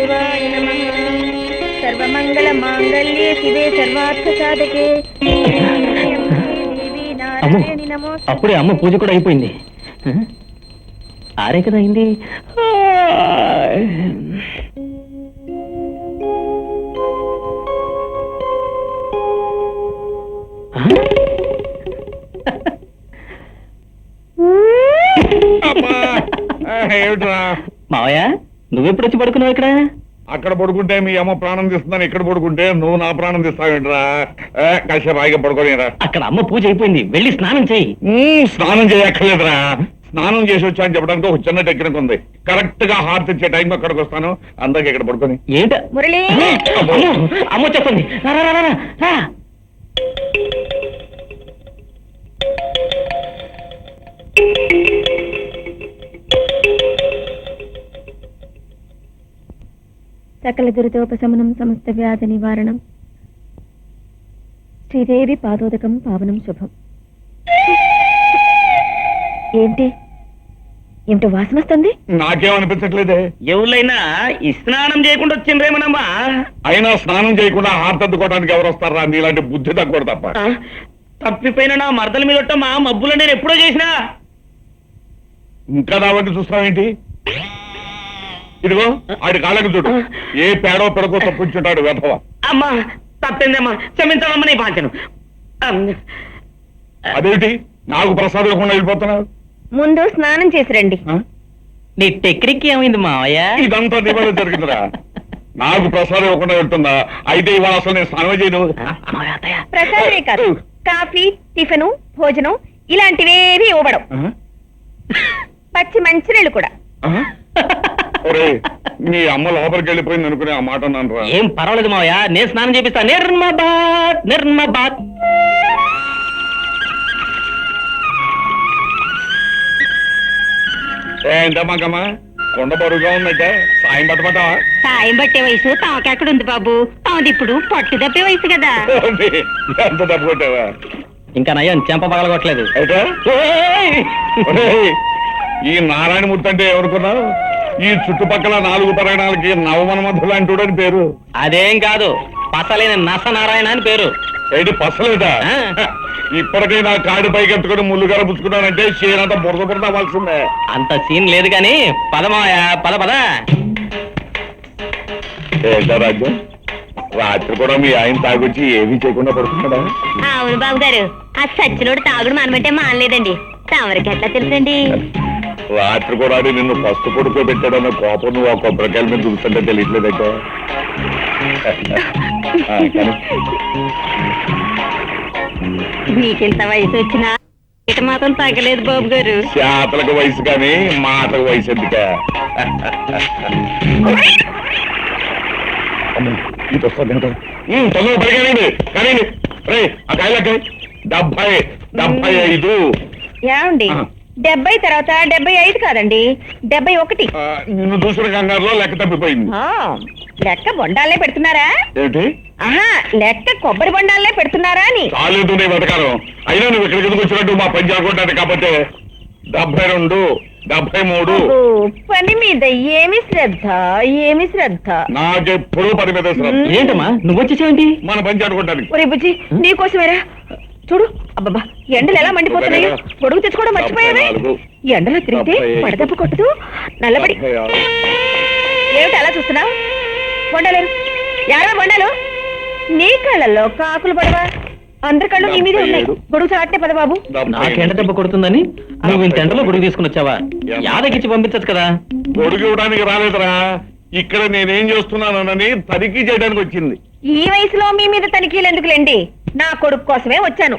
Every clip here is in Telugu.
వాసుదేవాయ నమః. సర్వమంగళ మాంగళ్యే శివే సర్వార్థ సాధకే నారాయణి నమోస్తు. అప్పుడే అమ్మ పూజ కూడా అయిపోయింది. ఆరే కదా అయింది. మావయ్య నువ్వెప్పుడు వచ్చి పడుకున్నావు ఇక్కడ? అక్కడ పడుకుంటే మీ అమ్మ ప్రాణం తీస్తుందని ఇక్కడ పడుకుంటే నువ్వు నా ప్రాణం తీస్తావేంట్రా? కాసేపు హాయిగా పడుకోలేరా? అక్కడ అమ్మ పూజ అయిపోయింది, వెళ్ళి స్నానం చేయి. స్నానం చేయక్కర్లేదురా, స్నానం చేసి వచ్చా అని చెప్పడానికి ఒక చిన్న టెక్నిక్ ఉంది. కరెక్ట్ గా హార్ట్ ఇచ్చే టైం అక్కడికి వస్తాను, అందరికి ఇక్కడ పడుకొని. ఏంట మురళి అమ్మ చెప్పండి. సకల దురితోపశమనం సమస్త వ్యాధి నివారణం శ్రీదేవి పాదోదకం పావనం శుభం. ఏంటి ఏమిటో వాసన వస్తుంది? నాకేమనిపించట్లేదే. ఎవరైనా ఈ స్నానం చేయకుండా వచ్చిండ్రేమనమ్మా? అయినా స్నానం చేయకుండా హార్ట్ అందుకోవడానికి ఎవరు వస్తారా? నీలాంటి బుద్ధి తక్కువ తప్ప. తప్పిపోయిన నా మరదల మీద మా మబ్బులు నేను ఎప్పుడో చేసినా. ఇంకా నా వంటి చూస్తావేంటి? ఇదిగో ఆడి కాళ్ళకి చూడు, ఏ పేడో పెడకో తప్పించుంటాడు వెధవ. అమ్మా తప్పిందమ్మా, క్షమించాలమ్మా నీ పాంచను. అదేంటి నాకు ప్రసాదం ఇవ్వకుండా వెళ్ళిపోతున్నావు? ముందు స్నానం చేసి రండి. నీ టెక్నిక్ ఏమైంది మావయ్య? ఇదంతా నీ వల్ల జరిగిందిరా. నాకు ప్రసాదం ఇవ్వకుండా వెళ్తుందా? అయితే ఇవాళ అసలు నేను స్నానం చేయను. ప్రసాదమే కాదు, కాఫీ, టిఫిను, భోజనం ఇలాంటివేవి ఇవ్వడం. పచ్చి మంచినీళ్ళు కూడా. మీ అమ్మ లోపలికి వెళ్ళిపోయింది అనుకుని ఆ మాట అన్నాను రా. ఏం పర్వాలేదు మావయ్య, నేను స్నానం చేపిస్తా. నిర్మబాద్ నిర్మబాద్. ఏంటమ్మాకమ్మా కొండ బరువుగా ఉందంటే సాయం పట్టమంటావా? సాయం పట్టే వయసు తాకెక్కడుంది బాబు, తాది ఇప్పుడు పట్టు తప్పే వయసు కదా. ఎంత డబ్బు కొట్టావా? ఇంకా నయ్యం చెంప పగలగొట్టలేదు. అయితే ఈ నారాయణమూర్తి అంటే ఎవరుకున్నావు? ఈ చుట్టుపక్కల 4 పరగణాలకి నవమన్మధులు అంటూడని పేరు. అదేం కాదు, పసలేని నస నారాయణ అని పేరు. ఏంటి పసలేదా? ఇప్పటికైనా కాడి పైకి ఎత్తుకుని ముళ్ళుగార పుచ్చుకున్నానంటే చేయనంత బురద బురద అవ్వాల్సిందే. అంత సీన్ లేదు గాని పదమాయా పద పద. ఏంటా రాజ్యం, రాత్రి కూడా మీ ఆయన తాగొచ్చి ఏమీ చేయకుండా పడుతున్నాడా? అవును బాబు గారు, ఆ సచ్చినోడు తాగుడు మనమంటే మానలేదండి. తమరికి ఎట్లా తెలుసండి? రాత్రి కూడా నిన్ను ఫస్ట్ పడుకోబెట్టాడన్న కోపం నువ్వు ఆ కొబ్బరికాయల మీద చూస్తుంటే తెలియట్లేదంటే. మీకెంత వయసు వచ్చినా ఇట మాత్రం తగ్గలేదు బాబు గారు. చేతలకు వయసు కానీ మాటకు వయసు ఎందుక? తొందర పడిగానండి కానీ ఆ కాయలకి 75. ఏమండి 70 తర్వాత 75 కాదండి, 71. నిన్ను చూసిన కంగారులో లెక్క తప్పిపోయింది. లెక్క బొండాలే పెడుతున్నారా? ఏంటి? ఆహా, లెక్క కొబ్బరి బొండాలే పెడుతున్నారా అని. చాలేదు నీ బతకాలం. అయినా నువ్వు ఇక్కడికి ఎందుకు వచ్చినట్టు మా పని చేయకూడదు. కాకపోతే 72, 73. పని మీద ఏమి శ్రద్ధ, ఏమి శ్రద్ధ. నాకెప్పుడు పని మీద శ్రద్ధ. ఏంటమ్మా నువ్వు వచ్చేసేంటి? మన పని చేయడానికి. ఒరే బుజ్జి, నీకోసమేరా. చూడు అబ్బబ్బా, ఎండలు ఎలా మండిపోతున్నాయో. పొడుగు తెచ్చుకోవడం మర్చిపోయావే. ఎండలో తిరిగితే పడదెబ్బ కొట్టదు. నల్లబడి ఏమిటి అలా చూస్తున్నావు? బొండలేరు యారో బొండాలు. నీ కళ్ళల్లో కాకులు పడవా? అందరి కళ్ళు నీ మీదే ఉన్నాయి. గొడుగు చాటే పద బాబు. నాకెండ దెబ్బ కొడుతుందని నువ్వు ఇంత ఎండలో గొడుగు తీసుకుని వచ్చావా? యాదగిచ్చి పంపించచ్చు కదా. గొడుగు ఇవ్వడానికి రాలేదురా, ఇక్కడ నేనేం చేస్తున్నానని తనిఖీ చేయడానికి వచ్చింది. ఈ వయసులో మీ మీద తనిఖీలు ఎందుకులేండి, నా కొడుకు కోసమే వచ్చాను.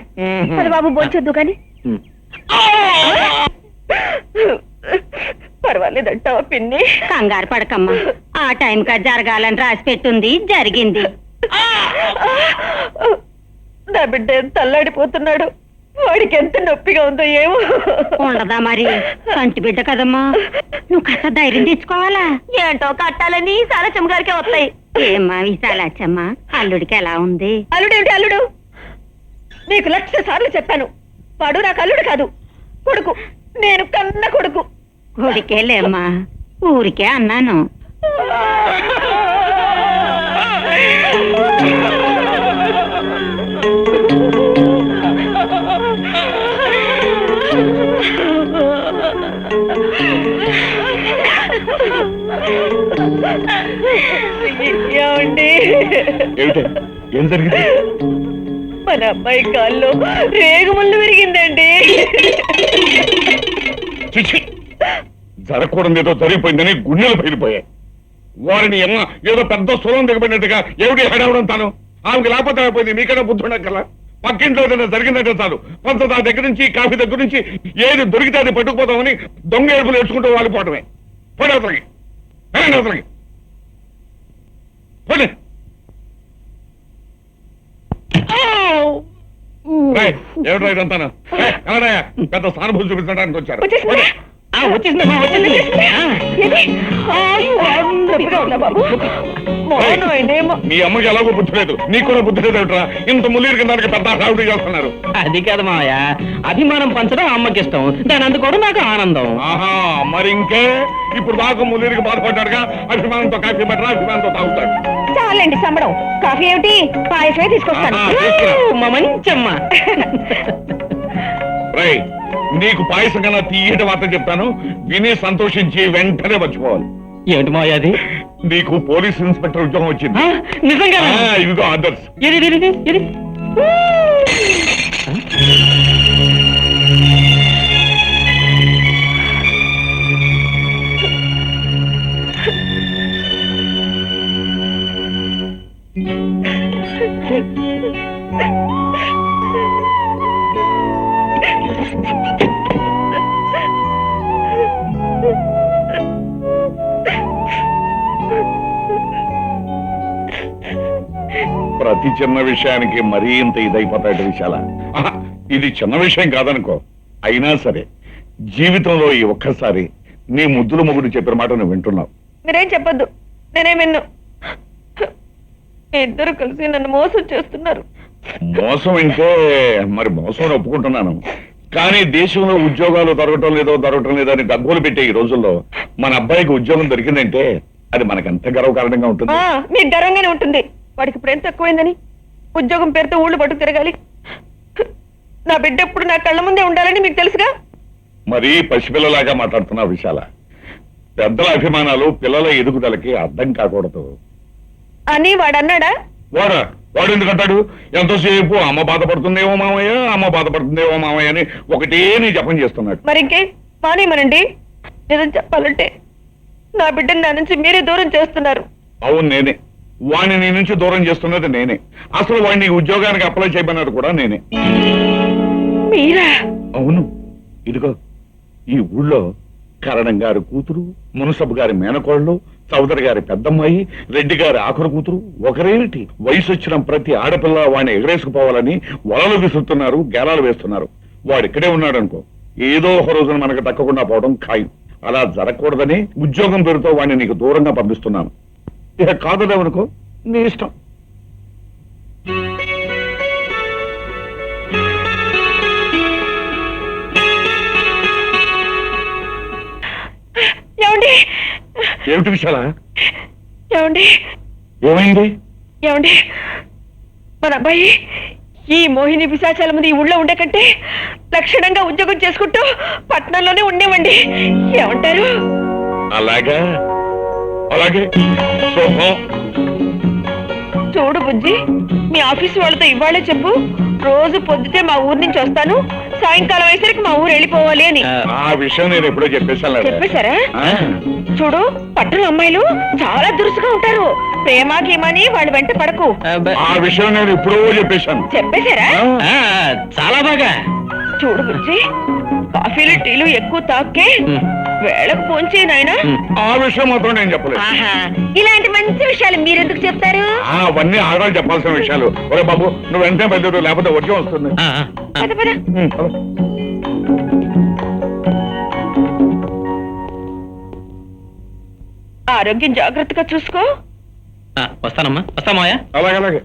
పద బాబు, బోల్చొద్దు కానీ. పర్వాలేదంటావా పిన్ని? కంగారు పడకమ్మా, ఆ టైంకా జరగాలని రాసి పెట్టుంది, జరిగింది. నా బిడ్డ ఎంత అల్లాడిపోతున్నాడు, వాడికి ఎంత నొప్పిగా ఉందో ఏమో. ఉండదా మరి, కంటి బిడ్డ కదమ్మా, నువ్వు కాస్త ధైర్యం తెచ్చుకోవాలా. ఏంటో కట్టాలని సాలచ్చమ్మ గారికే వస్తాయి. ఏమ్మా విశాలచ్చమ్మ, అల్లుడికి ఎలా ఉంది? అల్లుడేమిటి అల్లుడు? నీకు 1,00,000 సార్లు చెప్పాను, వాడు నాకు అల్లుడు కాదు, కొడుకు. నేను కన్న కొడుకు. కొడుకేలేమ్మా, ఊరికే అన్నాను. ఏమండి ఏమిటి ఏం జరిగింది? మన అమ్మాయి కాల్లో రేగుముళ్ళు విరిగిందండి. చిచి, జరగకూడదు ఏదో జరిగిపోయిందని గుండెలు పగిలిపోయాయి. వారిని అమ్మ ఏదో పెద్ద సులం దిగబడినట్టుగా ఏమిటి హడవడం తాను? ఆమెకి లేకపోతే అయిపోయింది. మీకైనా బుద్ధి ఉండక్కల. పక్కింట్లో ఏదైనా జరిగిందంటే చాలు పంచదార దగ్గర నుంచి కాఫీ దగ్గర నుంచి ఏది దొరికితే అది పట్టుకుపోతామని దొంగ ఏడుపులు ఏడ్చుకుంటూ వాలిపోవటమే. పోనీ అవతలకి, అవతలకి పోనీ. ఏమిటో ఇదంతాను? ఎవరయ్యా పెద్ద సానుభూతి చూపించడానికి వచ్చారు? వచ్చేసిందా? వచ్చేసిందమ్మా, వచ్చింది. ఏది? అయ్యో, నొప్పిగా ఉందా బాబు? మౌనమేనేమో. మీ అమ్మకి ఎలాగో బుద్ధి లేదు, నీకు కూడా బుద్ధి లేదు ఏమిట్రా? ఇంత ముల్లీరు కింద పెద్ద హడావుడి చేస్తున్నారు. అది కాదు మావయ్య, అభిమానం పంచడం అమ్మకి ఇష్టం, దాని అందుకోవడం నాకు ఆనందం. ఆహా, మరి ఇంకే ఇప్పుడు దాకా ముల్లీరికి బాధపడ్డాడుగా. అభిమానంతో కాఫీ పెట్టరా, అభిమానంతో తాగుతాడు. చాలండి సంబడం. కాఫీ ఏమిటి? పాయసమే తీసుకొస్తాను. ఆహా, తీసుకురా. మా మంచమ్మ. రేయ్, నీకు పాయసం కన్నా తీయటి వార్త చెప్తాను, విని సంతోషించి వెంటనే మర్చిపోవాలి. ఏమిటి మావయ్య అది? నీకు పోలీస్ ఇన్స్పెక్టర్ ఉద్యోగం వచ్చింది. నిజంగా? ఇదిగో ఆదర్శ్. ఇది ప్రతి చిన్న విషయానికి మరీ ఇంత ఇదైపోతాడు విశాల. ఆహా, ఇది చిన్న విషయం కాదనుకో. అయినా సరే జీవితంలో ఈ ఒక్కసారి నీ ముద్దుల మొగుడు చెప్పిన మాట నువ్వు వింటున్నావు. మీరేం చెప్పొద్దు, నేనేం విన్ను. ఇద్దరు కలిసి నన్ను మోసం చేస్తున్నారు. మోసం అంటే మరి మోసం ఒప్పుకుంటున్నాను, కానీ దేశంలో ఉద్యోగాలు దొరకటం లేదో అని డబ్బులు పెట్టే ఈ రోజుల్లో మన అబ్బాయికి ఉద్యోగం దొరికిందంటే అది మనకెంత గర్వకారణంగా ఉంటుంది. మీకు గర్వంగానే ఉంటుంది. వాడికి ఇప్పుడు ఎంత తక్కువైందని ఉద్యోగం పేరుతో ఊళ్ళు పట్టుకు తిరగాలి. నా బిడ్డ ఎప్పుడు నా కళ్ళ ముందే ఉండాలని మీకు తెలుసుగా. మరీ పసిపిల్లలాగా మాట్లాడుతున్నావు విశాల. పెద్దల అభిమానాలు పిల్లల ఎదుగుదలకి అర్థం కాకూడదు అని వాడు అన్నాడా? వాడు ఎందుకంటాడు? ఎంతోసేపు అమ్మ బాధపడుతుందేమో మామయ్య అని ఒకటే నీ జపం చేస్తున్నాడు. మరి ఇంకే మానేమనండి. నిజం చెప్పాలంటే నా బిడ్డని నా నుంచి మీరే దూరం చేస్తున్నారు. అవును, నేనే వాడిని నీ నుంచి దూరం చేస్తున్నది నేనే. అసలు వాడిని ఉద్యోగానికి అప్లై చేయమన్నది కూడా నేనే. మీరా? అవును. ఇదిగో ఈ ఊళ్ళో కరణం గారి కూతురు, మునసబు గారి మేనకోళ్ళు, చౌదరి గారి పెద్దమ్మాయి, రెడ్డి గారి ఆఖరు కూతురు ఒకరేమిటి వయసు వచ్చిన ప్రతి ఆడపిల్ల వాడిని ఎగరేసుకుపోవాలని వలలు విసురుతున్నారు, గేలాలు వేస్తున్నారు. వాడు ఇక్కడే ఉన్నాడు అనుకో, ఏదో ఒక రోజున మనకు దక్కకుండా పోవడం ఖాయం. అలా జరగకూడదని ఉద్యోగం పేరుతో వాడిని నీకు దూరంగా పంపిస్తున్నాను. ఇక కాదులేవనుకో, నీ ఇష్టం. ఏమండి? ఏమిటి విషయాలా? ఏమండి? ఏమైంది? ఏమండి, మన అబ్బాయి ఈ మోహిని పిశాచాల ముందు ఈ ఊళ్ళో ఉండే కంటే లక్షణంగా ఉద్యోగం చేసుకుంటూ పట్టణంలోనే ఉండేవండి. ఏమంటారు? అలాగే శుభం. చూడు బుజ్జి, మీ ఆఫీసు వాళ్ళతో ఇవాళే చెప్పు, రోజు పొద్దుటే మా ఊరు నుంచి వస్తాను, సాయంకాలం అయ్యేసరికి మా ఊరు వెళ్ళిపోవాలి అని. ఆ విషయం నేను ఎప్పుడో చెప్పేశాను. చెప్పేశారా? చూడు, పట్టణ అమ్మాయిలు చాలా దురుసుగా ఉంటారు. ప్రేమ గీమని వాళ్ళ వెంట పడకు. ఆ విషయం నేను ఎప్పుడో చెప్పేశాను. చెప్పేశారా? చాలా బాగా. చూడు బుజ్జి, కాఫీలు టీలు ఎక్కువ తాకే వేళకు పోంచే నాయనా. ఆ విషయం మాత్రం నేను చెప్పలేదు. ఇలాంటి మంచి విషయాలు మీరెందుకు చెప్తారు? అవన్నీ ఆడవాళ్ళు చెప్పాల్సిన విషయాలు. ఒరే బాబు, నువ్వు వెంటనే బయలుదేరు, లేకపోతే వచ్చే వస్తుంది. పద పద. ఆరోగ్యం జాగ్రత్తగా చూసుకో. వస్తానమ్మా, వస్తామాయా. అలాగే.